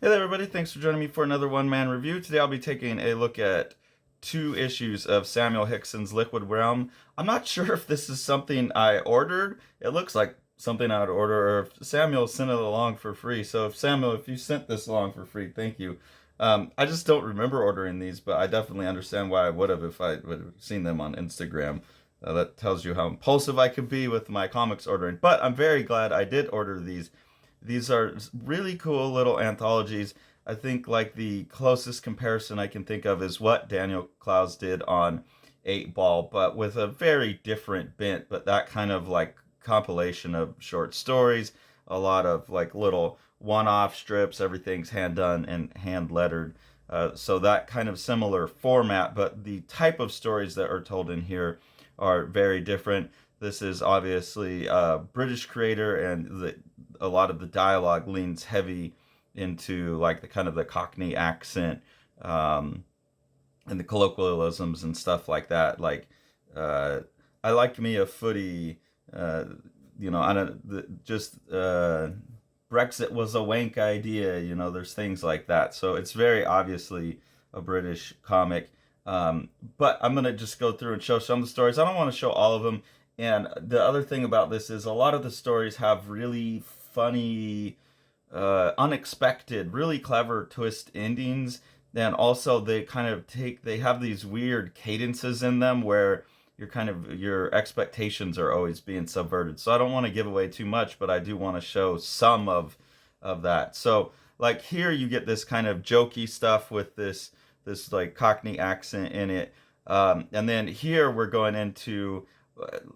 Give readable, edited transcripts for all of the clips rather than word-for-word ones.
Hey there, everybody. Thanks for joining me for another one-man review. Today I'll be taking a look at two issues of Samuel Hickson's Liquid Realm. I'm not sure if this is something I ordered. It looks like something I would order, or if Samuel sent it along for free. So if Samuel, if you sent this along for free, thank you. I just don't remember ordering these, but I definitely understand why I would have if I would have seen them on Instagram. That tells you how impulsive I could be with my comics ordering. But I'm very glad I did order these. These are really cool little anthologies. I think like the closest comparison I can think of is what Daniel Clowes did on 8 Ball, but with a very different bent, but that kind of like compilation of short stories, a lot of like little one-off strips, everything's hand done and hand lettered. So that kind of similar format, but the type of stories that are told in here are very different. This is obviously a British creator, and a lot of the dialogue leans heavy into like the kind of the Cockney accent, and the colloquialisms and stuff like that. Like, uh, I like me a footy, uh, I don't just Brexit was a wank idea. There's things like that. So it's very obviously a British comic. But I'm gonna just go through and show some of the stories. I don't want to show all of them. And the other thing about this is a lot of the stories have really funny, unexpected, really clever twist endings. And also they have these weird cadences in them where your expectations are always being subverted. So I don't want to give away too much, but I do want to show some of that. So like here you get this kind of jokey stuff with this like Cockney accent in it. And then here we're going into,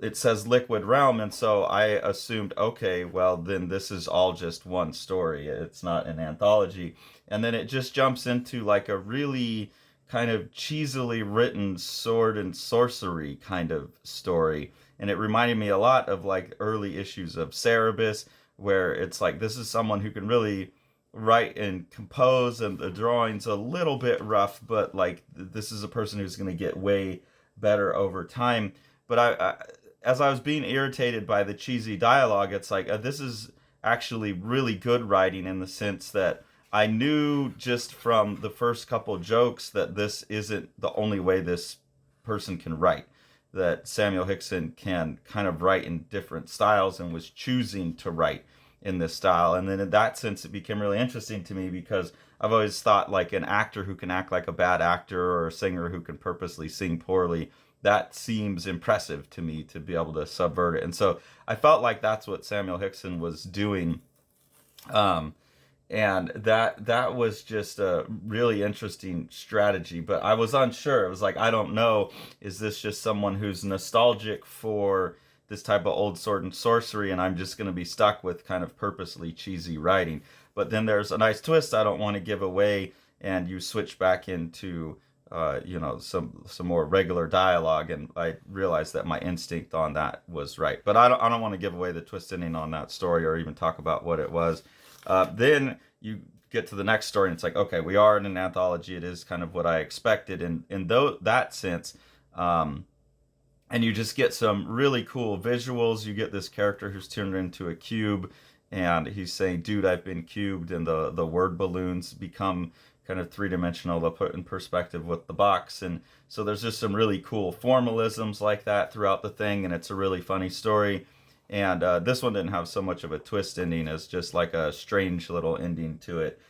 it says Liquid Realm, and so I assumed, okay, well then this is all just one story. It's not an anthology. And then it just jumps into like a really kind of cheesily written sword and sorcery kind of story. And it reminded me a lot of like early issues of Cerebus, where it's like this is someone who can really write and compose, and the drawing's a little bit rough, but like this is a person who's going to get way better over time. But as I was being irritated by the cheesy dialogue, it's like this is actually really good writing, in the sense that I knew just from the first couple jokes that this isn't the only way this person can write. That Samuel Hickson can kind of write in different styles, and was choosing to write in this style. And then in that sense, it became really interesting to me, because I've always thought like an actor who can act like a bad actor, or a singer who can purposely sing poorly, that seems impressive to me, to be able to subvert it. And so I felt like that's what Samuel Hickson was doing. Um, and that was just a really interesting strategy, but I was unsure. It was like, I don't know, is this just someone who's nostalgic for this type of old sword and sorcery, and I'm just going to be stuck with kind of purposely cheesy writing? But then there's a nice twist I don't want to give away, and you switch back into some more regular dialogue, and I realized that my instinct on that was right. But I don't want to give away the twist ending on that story, or even talk about what it was. Then you get to the next story, and it's like, okay, we are in an anthology. It is kind of what I expected in that sense. And you just get some really cool visuals. You get this character who's turned into a cube, and he's saying, "Dude, I've been cubed," and the word balloons become kind of three-dimensional. They'll put in perspective with the box, and so there's just some really cool formalisms like that throughout the thing, and it's a really funny story. And this one didn't have so much of a twist ending as just like a strange little ending to it.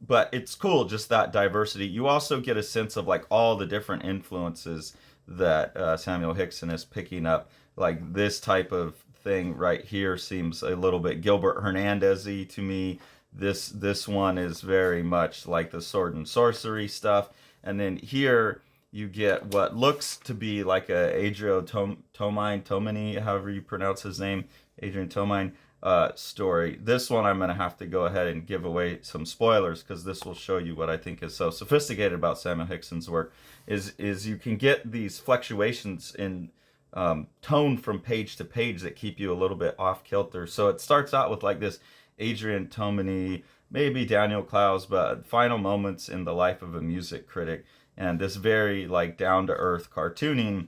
But it's cool, just that diversity. You also get a sense of like all the different influences that Samuel Hickson is picking up. Like this type of thing right here seems a little bit Gilbert Hernandez-y to me. This one is very much like the sword and sorcery stuff. And then here you get what looks to be like a Tomine, however you pronounce his name, Adrian Tomine story. This one I'm going to have to go ahead and give away some spoilers, because this will show you what I think is so sophisticated about Samuel Hickson's work, is you can get these fluctuations in tone from page to page that keep you a little bit off kilter. So it starts out with like this Adrian Tomine, maybe Daniel Clowes, but final moments in the life of a music critic, and this very like down to earth cartooning.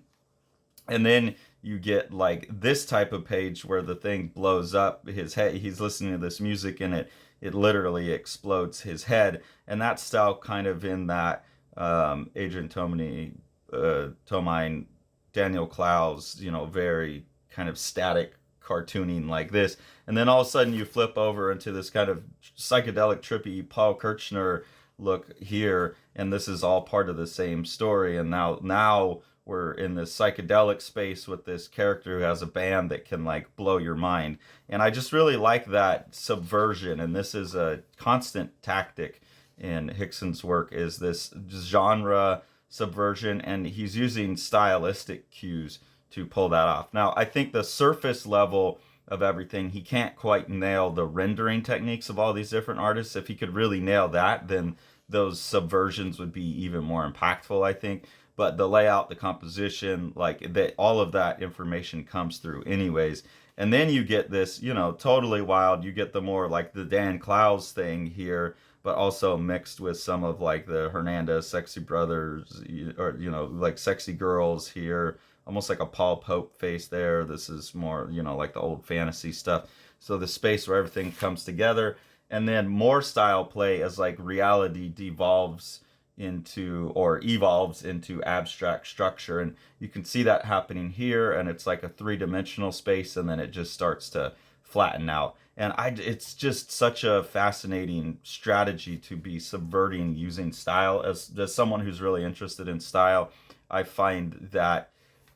And then you get like this type of page where the thing blows up his head. He's listening to this music, and it literally explodes his head. And that style kind of in that Adrian Tomine, Daniel Clowes, very kind of static cartooning like this. And then all of a sudden you flip over into this kind of psychedelic, trippy Paul Kirchner look here, and this is all part of the same story. And now we're in this psychedelic space with this character who has a band that can like blow your mind. And I just really like that subversion, and this is a constant tactic in Hickson's work, is this genre subversion, and he's using stylistic cues to pull that off. Now, I think the surface level of everything, he can't quite nail the rendering techniques of all these different artists. If he could really nail that, then those subversions would be even more impactful, I think. But the layout, the composition, like that, all of that information comes through anyways. And then you get this, totally wild. You get the more like the Dan Clowes thing here, but also mixed with some of like the Hernandez Sexy Brothers, or like Sexy Girls here, almost like a Paul Pope face there. This is more, like the old fantasy stuff. So the space where everything comes together, and then more style play as like reality devolves into or evolves into abstract structure. And you can see that happening here, and it's like a three-dimensional space, and then it just starts to flatten out. And it's just such a fascinating strategy to be subverting using style. As someone who's really interested in style, I find that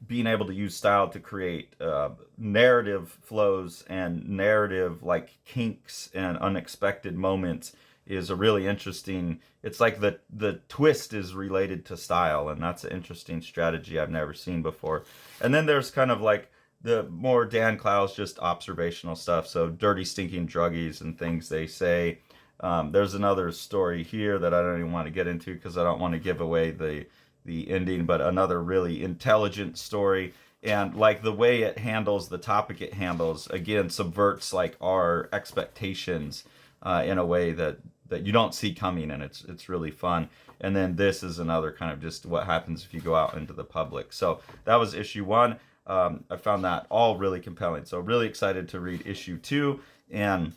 being able to use style to create narrative flows and narrative like kinks and unexpected moments is a really interesting. It's like the twist is related to style, and that's an interesting strategy I've never seen before. And then there's kind of like the more Dan Clowes, just observational stuff. So dirty stinking druggies and things they say. There's another story here that I don't even want to get into because I don't want to give away the ending, but another really intelligent story. And like the way it handles the topic it handles, again, subverts like our expectations in a way that you don't see coming, and it's really fun. And then this is another kind of just what happens if you go out into the public. So that was issue 1. I found that all really compelling. So really excited to read issue 2. And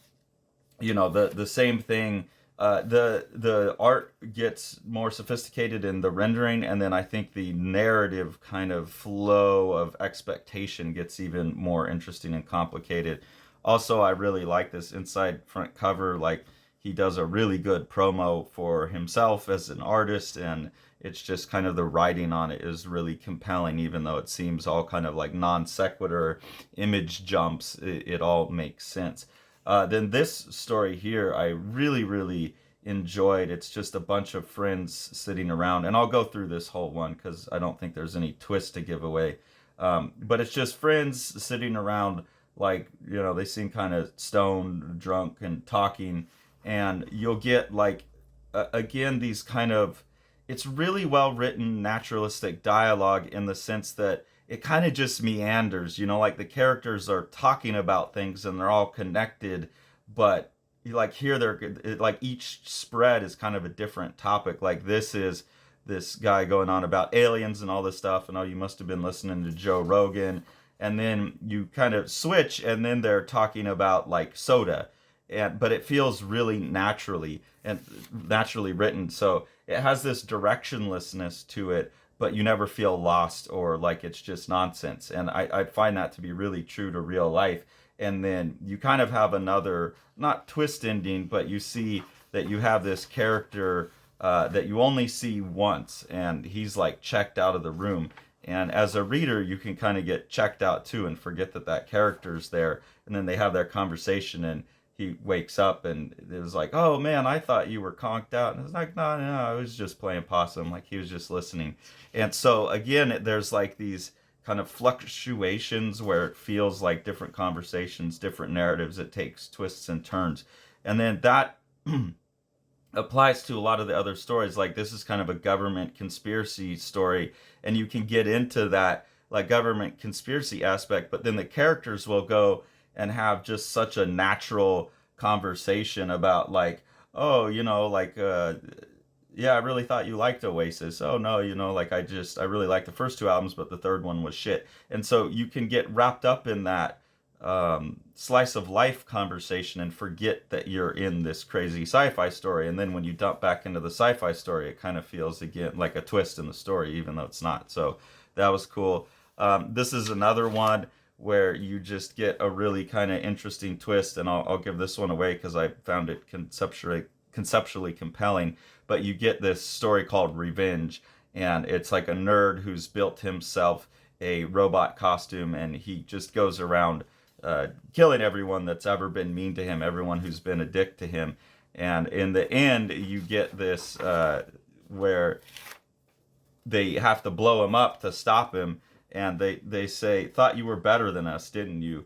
the same thing. The art gets more sophisticated in the rendering, and then I think the narrative kind of flow of expectation gets even more interesting and complicated. Also, I really like this inside front cover. Like, he does a really good promo for himself as an artist, and it's just kind of the writing on it is really compelling, even though it seems all kind of like non sequitur image jumps. It all makes sense. Then this story here, I really, really enjoyed. It's just a bunch of friends sitting around, and I'll go through this whole one because I don't think there's any twist to give away. But it's just friends sitting around, like, they seem kind of stoned, drunk, and talking, and you'll get like, again, these kind of, it's really well written naturalistic dialogue in the sense that it kind of just meanders, like the characters are talking about things and they're all connected, but like here they're like each spread is kind of a different topic. Like this is this guy going on about aliens and all this stuff, and you must have been listening to Joe Rogan, and then you kind of switch, and then they're talking about like soda, but it feels really naturally written, so it has this directionlessness to it, but you never feel lost or like it's just nonsense. And I find that to be really true to real life. And then you kind of have another, not twist ending, but you see that you have this character that you only see once, and he's like checked out of the room. And as a reader, you can kind of get checked out too and forget that character's there. And then they have their conversation, and he wakes up, and it was like, oh man, I thought you were conked out. And it's like, no, I was just playing possum. Like he was just listening. And so again, there's like these kind of fluctuations where it feels like different conversations, different narratives. It takes twists and turns. And then that applies to a lot of the other stories. Like this is kind of a government conspiracy story, and you can get into that like government conspiracy aspect, but then the characters will go and have just such a natural conversation about like, oh, yeah, I really thought you liked Oasis. Oh no, like I really liked the first 2 albums, but the third one was shit. And so you can get wrapped up in that slice of life conversation and forget that you're in this crazy sci-fi story. And then when you dump back into the sci-fi story, it kind of feels again like a twist in the story, even though it's not. So that was cool. This is another one where you just get a really kind of interesting twist, and I'll give this one away because I found it conceptually compelling. But you get this story called Revenge, and it's like a nerd who's built himself a robot costume, and he just goes around killing everyone that's ever been mean to him, everyone who's been a dick to him. And in the end, you get this where they have to blow him up to stop him, and they say, "Thought you were better than us, didn't you?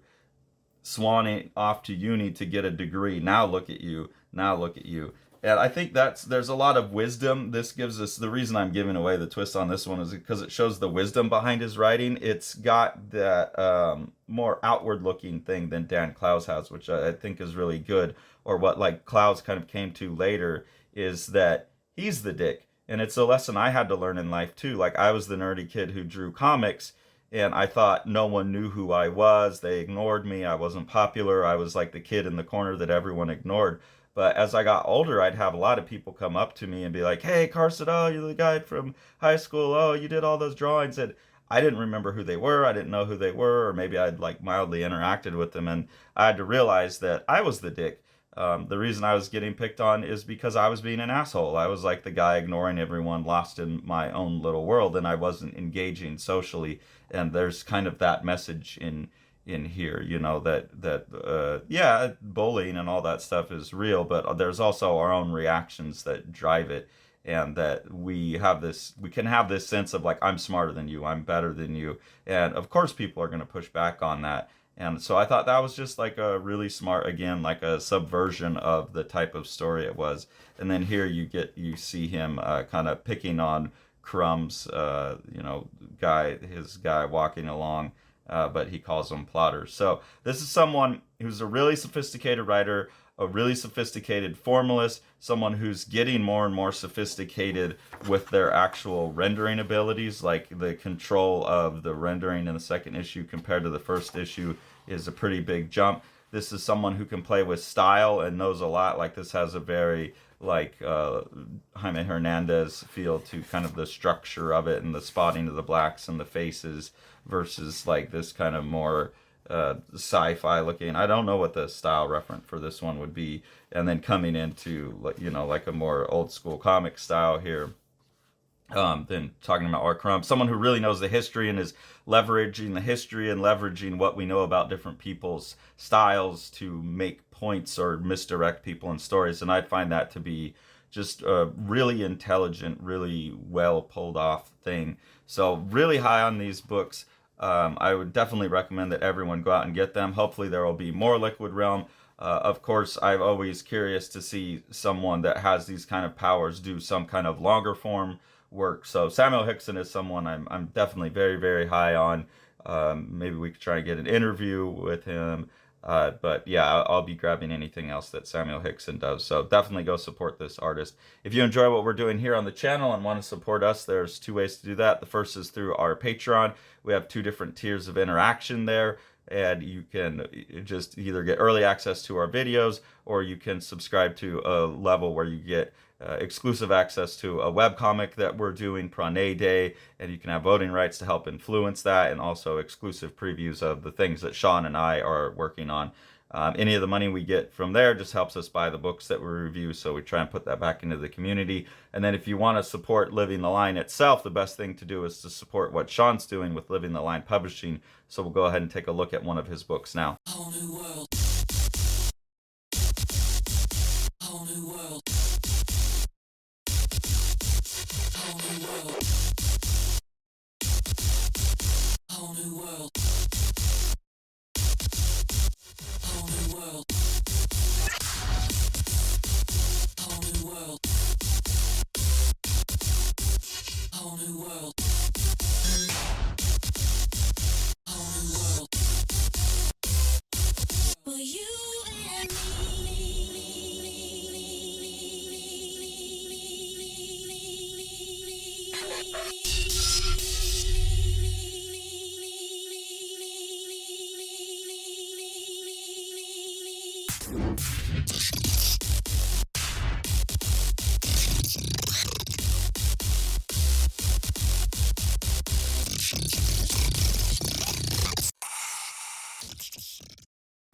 Swanning off to uni to get a degree. Now look at you. Now look at you." And I think there's a lot of wisdom. This gives us, the reason I'm giving away the twist on this one is because it shows the wisdom behind his writing. It's got that more outward looking thing than Dan Clowes has, which I think is really good. Or what like Clowes kind of came to later is that he's the dick. And it's a lesson I had to learn in life too. Like, I was the nerdy kid who drew comics, and I thought no one knew who I was. They ignored me. I wasn't popular. I was like the kid in the corner that everyone ignored. But as I got older, I'd have a lot of people come up to me and be like, "Hey, Carson, oh, you're the guy from high school. Oh, you did all those drawings." And I didn't remember who they were. I didn't know who they were, or maybe I'd like mildly interacted with them. And I had to realize that I was the dick. The reason I was getting picked on is because I was being an asshole. I was like the guy ignoring everyone, lost in my own little world, and I wasn't engaging socially. And there's kind of that message in here, you know, that yeah, bullying and all that stuff is real, but there's also our own reactions that drive it, and that we can have this sense of like, I'm smarter than you, I'm better than you, and of course people are going to push back on that. And so I thought that was just like a really smart, again, like a subversion of the type of story it was. And then here you see him kind of picking on Crumb's his guy walking along, but he calls them plotters. So this is someone who's a really sophisticated writer, a really sophisticated formalist, someone who's getting more and more sophisticated with their actual rendering abilities. Like, the control of the rendering in the second issue compared to the first issue is a pretty big jump. This is someone who can play with style and knows a lot. Like, this has a very like Jaime Hernandez feel to kind of the structure of it and the spotting of the blacks and the faces, versus like this kind of more sci-fi looking. I don't know what the style reference for this one would be. And then coming into, you know, like a more old school comic style here. Then talking about Art Crumb, someone who really knows the history and is leveraging the history and leveraging what we know about different people's styles to make points or misdirect people in stories. And I find that to be just a really intelligent, really well pulled off thing. So really high on these books. I would definitely recommend that everyone go out and get them. Hopefully there will be more Liquid Realm. Of course, I'm always curious to see someone that has these kind of powers do some kind of longer form work. So Samuel Hickson is someone I'm definitely very, very high on. Maybe we could try and get an interview with him. But yeah, I'll be grabbing anything else that Samuel Hickson does. So definitely go support this artist. If you enjoy what we're doing here on the channel and want to support us, there's two ways to do that. The first is through our Patreon. We have 2 different tiers of interaction there, and you can just either get early access to our videos, or you can subscribe to a level where you get exclusive access to a webcomic that we're doing, Prane Day, and you can have voting rights to help influence that, and also exclusive previews of the things that Sean and I are working on. Any of the money we get from there just helps us buy the books that we review, so we try and put that back into the community. And then if you want to support Living the Line itself, the best thing to do is to support what Sean's doing with Living the Line Publishing. So we'll go ahead and take a look at one of his books now. Whole new world. Whole new world. Whole new world. Whole new world. Whole new world. Whole new world. Whole new world. Whole new world. Will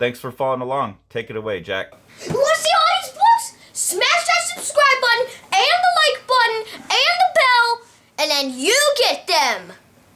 Thanks for following along. Take it away, Jack. What?